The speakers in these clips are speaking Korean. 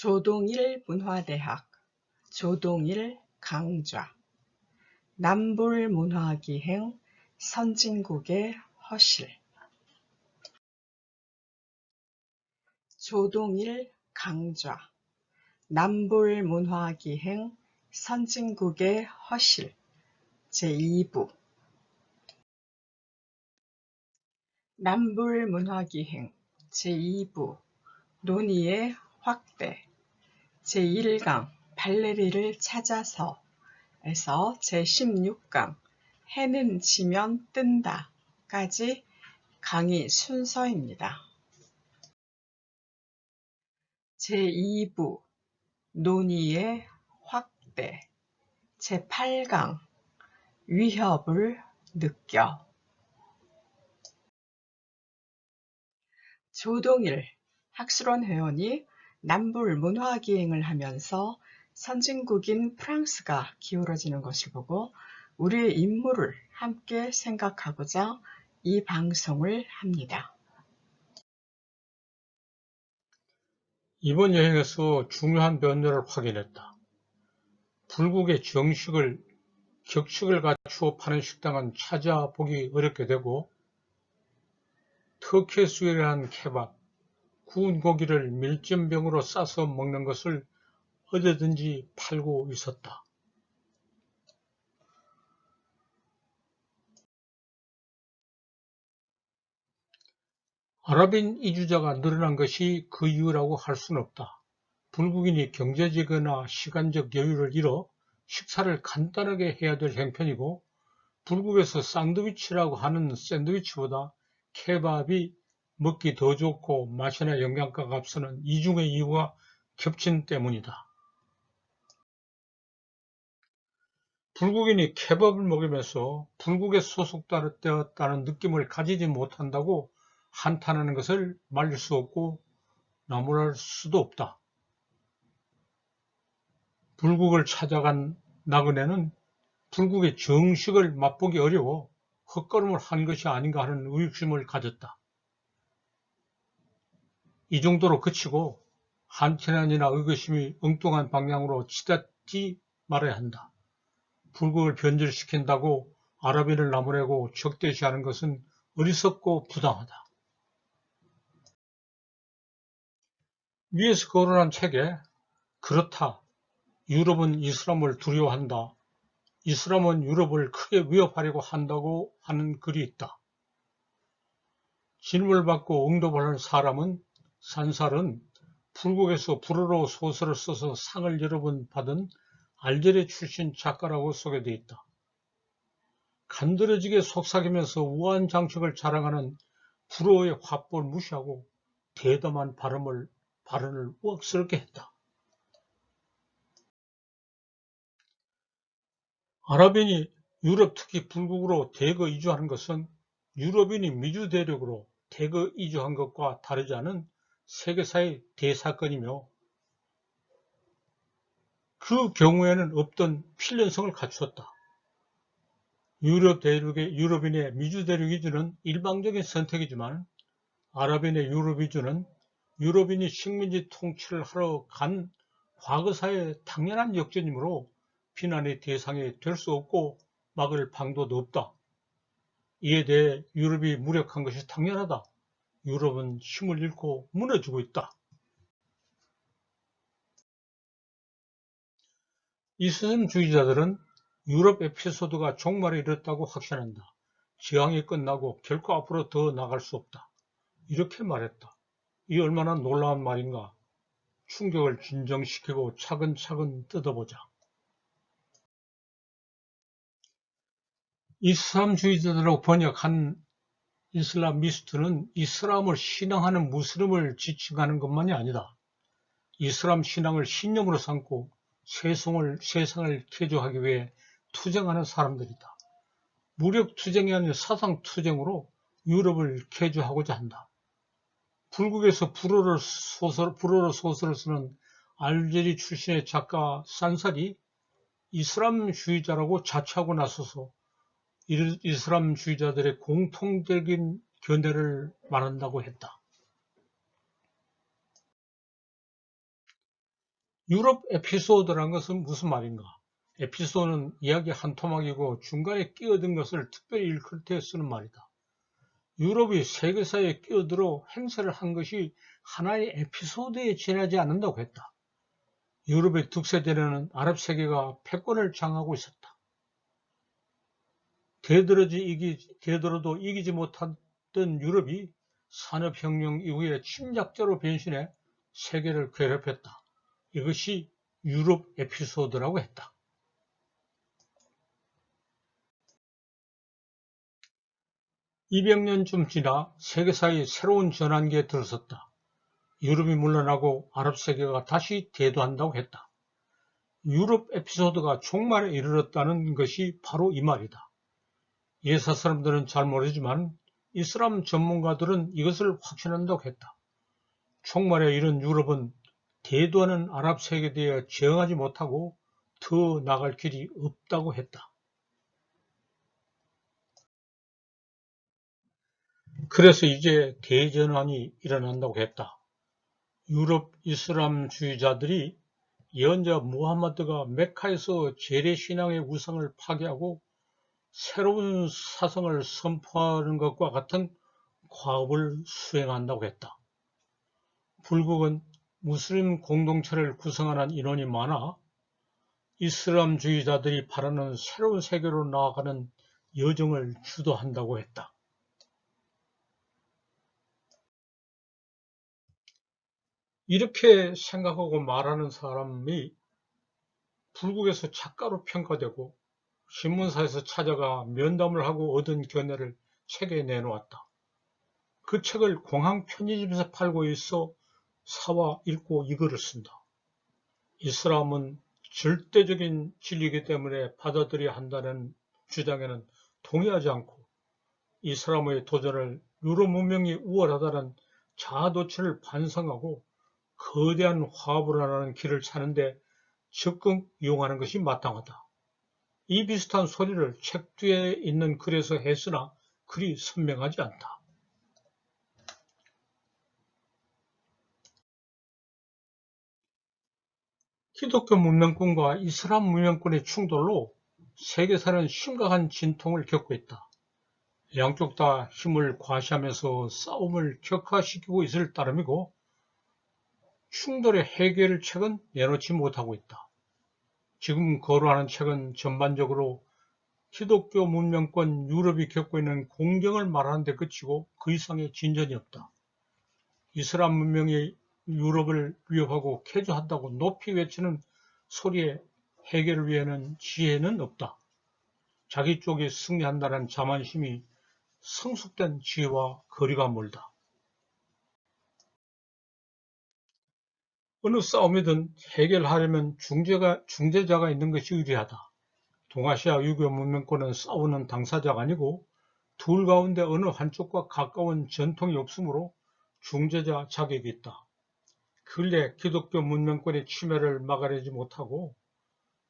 조동일 문화대학, 조동일 강좌, 남불문화기행, 선진국의 허실. 조동일 강좌, 남불문화기행, 선진국의 허실 제2부. 남불문화기행 제2부 논의의 확대 제1강 발레리를 찾아서 에서 제16강 해는 지면 뜬다 까지 강의 순서입니다. 제2부 논의의 확대 제8강 위협을 느껴. 조동일 학술원 회원이 남불 문화기행을 하면서 선진국인 프랑스가 기울어지는 것을 보고 우리의 임무를 함께 생각하고자 이 방송을 합니다. 이번 여행에서 중요한 변화를 확인했다. 불국의 격식을 갖추어 파는 식당은 찾아보기 어렵게 되고 터키수이라는 케밥, 구운 고기를 밀전병으로 싸서 먹는 것을 어디든지 팔고 있었다. 아랍인 이주자가 늘어난 것이 그 이유라고 할 수는 없다. 불국인이 경제적이나 시간적 여유를 잃어 식사를 간단하게 해야 될 형편이고 불국에서 샌드위치라고 하는 샌드위치보다 케밥이 먹기 더 좋고 맛이나 영양가가 앞서는 이중의 이유가 겹친 때문이다. 불국인이 케밥을 먹으면서 불국에 소속되었다는 느낌을 가지지 못한다고 한탄하는 것을 말릴 수 없고 나무랄 수도 없다. 불국을 찾아간 나그네는 불국의 정식을 맛보기 어려워 헛걸음을 한 것이 아닌가 하는 의구심을 가졌다. 이 정도로 그치고 한탄이나 의구심이 엉뚱한 방향으로 치닫지 말아야 한다. 불국을 변절시킨다고 아랍인을 나무라고 적대시하는 것은 어리석고 부당하다. 위에서 거론한 책에 그렇다. 유럽은 이슬람을 두려워한다. 이슬람은 유럽을 크게 위협하려고 한다고 하는 글이 있다. 질문을 받고 응답을 한 산살은 불국에서 불어로 소설을 써서 상을 여러 번 받은 알제리 출신 작가라고 소개되어 있다. 간드러지게 속삭이면서 우아한 장식을 자랑하는 불어의 화법을 무시하고 대담한 발언을 우악스럽게 했다. 아랍인이 유럽 특히 불국으로 대거 이주하는 것은 유럽인이 미주 대륙으로 대거 이주한 것과 다르지 않은 세계사의 대사건이며 그 경우에는 없던 필연성을 갖추었다. 유럽인의 미주 대륙 이주는 일방적인 선택이지만 아랍인의 유럽 이주는 유럽인이 식민지 통치를 하러 간 과거사의 당연한 역전이므로 비난의 대상이 될 수 없고 막을 방도도 없다. 이에 대해 유럽이 무력한 것이 당연하다. 유럽은 힘을 잃고 무너지고 있다. 이슬람주의자들은 유럽 에피소드가 종말에 이르렀다고 확신한다. 지향이 끝나고 결코 앞으로 더 나갈 수 없다. 이렇게 말했다. 이 얼마나 놀라운 말인가. 충격을 진정시키고 차근차근 뜯어보자. 이슬람주의자들로 번역한 이슬라미스트는 이슬람을 신앙하는 무슬림을 지칭하는 것만이 아니다. 이슬람 신앙을 신념으로 삼고 세상을 개조하기 위해 투쟁하는 사람들이다. 무력 투쟁이 아닌 사상 투쟁으로 유럽을 개조하고자 한다. 불국에서 불어로 소설을 쓰는 알제리 출신의 작가 산살이 이슬람주의자라고 자처하고 나서서 이슬람주의자들의 공통적인 견해를 말한다고 했다. 유럽 에피소드란 것은 무슨 말인가? 에피소드는 이야기 한 토막이고 중간에 끼어든 것을 특별히 일컬을 때 쓰는 말이다. 유럽이 세계사에 끼어들어 행세를 한 것이 하나의 에피소드에 지나지 않는다고 했다. 유럽의 득세대로는 아랍 세계가 패권을 장악하고 있었다. 되들어도 이기지 못했던 유럽이 산업혁명 이후에 침략자로 변신해 세계를 괴롭혔다. 이것이 유럽 에피소드라고 했다. 200년쯤 지나 세계사의 새로운 전환기에 들어섰다. 유럽이 물러나고 아랍 세계가 다시 대두한다고 했다. 유럽 에피소드가 종말에 이르렀다는 것이 바로 이 말이다. 예사 사람들은 잘 모르지만 이슬람 전문가들은 이것을 확신한다고 했다. 종말에 이른 유럽은 대두하는 아랍 세계에 대해 저항하지 못하고 더 나갈 길이 없다고 했다. 그래서 이제 대전환이 일어난다고 했다. 유럽 이슬람주의자들이 예언자 무함마드가 메카에서 재래신앙의 우상을 파괴하고 새로운 사상을 선포하는 것과 같은 과업을 수행한다고 했다. 불국은 무슬림 공동체를 구성하는 인원이 많아 이슬람주의자들이 바라는 새로운 세계로 나아가는 여정을 주도한다고 했다. 이렇게 생각하고 말하는 사람이 불국에서 작가로 평가되고 신문사에서 찾아가 면담을 하고 얻은 견해를 책에 내놓았다. 그 책을 공항 편의점에서 팔고 있어 사와 읽고 이 글을 쓴다. 이슬람은 절대적인 진리이기 때문에 받아들여야 한다는 주장에는 동의하지 않고 이슬람의 도전을 유럽 문명이 우월하다는 자아도취를 반성하고 거대한 화합을 하는 길을 찾는데 적극 이용하는 것이 마땅하다. 이 비슷한 소리를 책 뒤에 있는 글에서 했으나 그리 선명하지 않다. 기독교 문명권과 이슬람 문명권의 충돌로 세계사는 심각한 진통을 겪고 있다. 양쪽 다 힘을 과시하면서 싸움을 격화시키고 있을 따름이고 충돌의 해결책은 내놓지 못하고 있다. 지금 거론하는 책은 전반적으로 기독교 문명권 유럽이 겪고 있는 공경을 말하는 데 그치고 그 이상의 진전이 없다. 이슬람 문명이 유럽을 위협하고 개조한다고 높이 외치는 소리의 해결을 위해는 지혜는 없다. 자기 쪽이 승리한다는 자만심이 성숙된 지혜와 거리가 멀다. 어느 싸움이든 해결하려면 중재자가 있는 것이 의리하다. 동아시아 유교 문명권은 싸우는 당사자가 아니고 둘 가운데 어느 한쪽과 가까운 전통이 없으므로 중재자 자격이 있다. 근래 기독교 문명권의 침해를 막아내지 못하고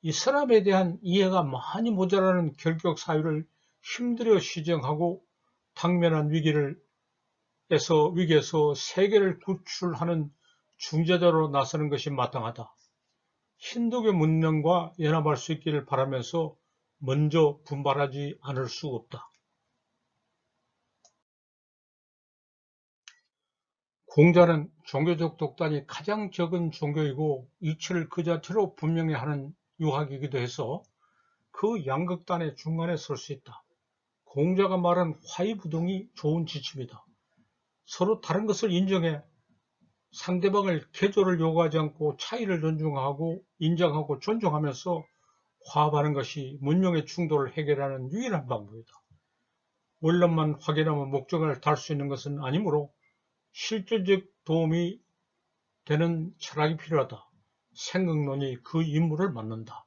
이슬람에 대한 이해가 많이 모자라는 결격 사유를 힘들여 시정하고 당면한 위기에서 세계를 구출하는 중재자로 나서는 것이 마땅하다. 힌두교 문명과 연합할 수 있기를 바라면서 먼저 분발하지 않을 수 없다. 공자는 종교적 독단이 가장 적은 종교이고 이치를 그 자체로 분명히 하는 유학이기도 해서 그 양극단의 중간에 설 수 있다. 공자가 말한 화이부동이 좋은 지침이다. 서로 다른 것을 인정해 상대방을 개조를 요구하지 않고 차이를 인정하고 존중하면서 화합하는 것이 문명의 충돌을 해결하는 유일한 방법이다. 원론만 확인하면 목적을 달 수 있는 것은 아니므로 실질적 도움이 되는 철학이 필요하다. 생각론이 그 임무를 맡는다.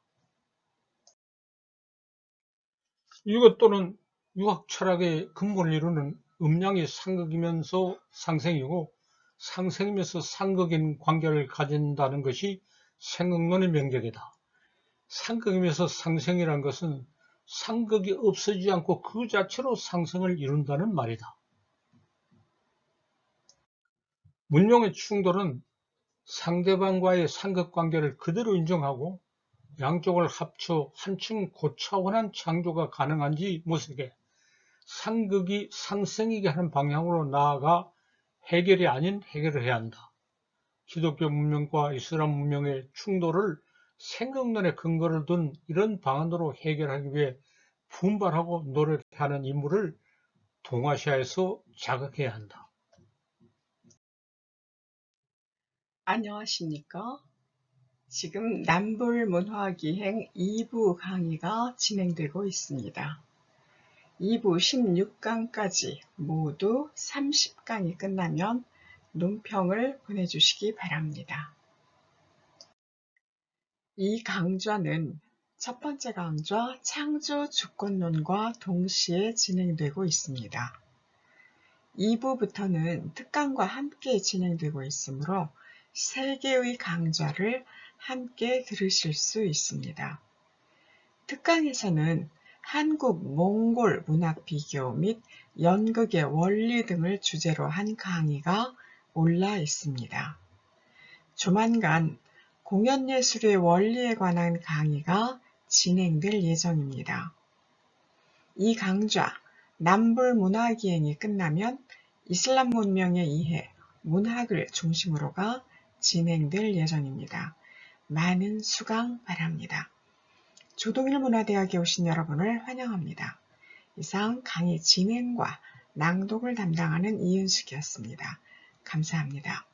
이것 또는 유학 철학의 근본을 이루는 음양이 상극이면서 상생이고 상생이면서 상극인 관계를 가진다는 것이 생각론의 명제이다. 상극이면서 상생이란 것은 상극이 없어지지 않고 그 자체로 상승을 이룬다는 말이다. 문명의 충돌은 상대방과의 상극관계를 그대로 인정하고 양쪽을 합쳐 한층 고차원한 창조가 가능한지 모색해 상극이 상생이게 하는 방향으로 나아가 해결이 아닌 해결을 해야 한다. 기독교 문명과 이슬람 문명의 충돌을 생각론에 근거를 둔 이런 방안으로 해결하기 위해 분발하고 노력하는 인물을 동아시아에서 자극해야 한다. 안녕하십니까? 지금 남불문화기행 2부 강의가 진행되고 있습니다. 2부 16강까지 모두 30강이 끝나면 논평을 보내주시기 바랍니다. 이 강좌는 첫 번째 강좌 창조 주권론과 동시에 진행되고 있습니다. 2부부터는 특강과 함께 진행되고 있으므로 3개의 강좌를 함께 들으실 수 있습니다. 특강에서는 한국 몽골 문학 비교 및 연극의 원리 등을 주제로 한 강의가 올라 있습니다. 조만간 공연예술의 원리에 관한 강의가 진행될 예정입니다. 이 강좌 남불문화기행이 끝나면 이슬람 문명의 이해, 문학을 중심으로가 진행될 예정입니다. 많은 수강 바랍니다. 조동일 문화대학에 오신 여러분을 환영합니다. 이상 강의 진행과 낭독을 담당하는 이은숙이었습니다. 감사합니다.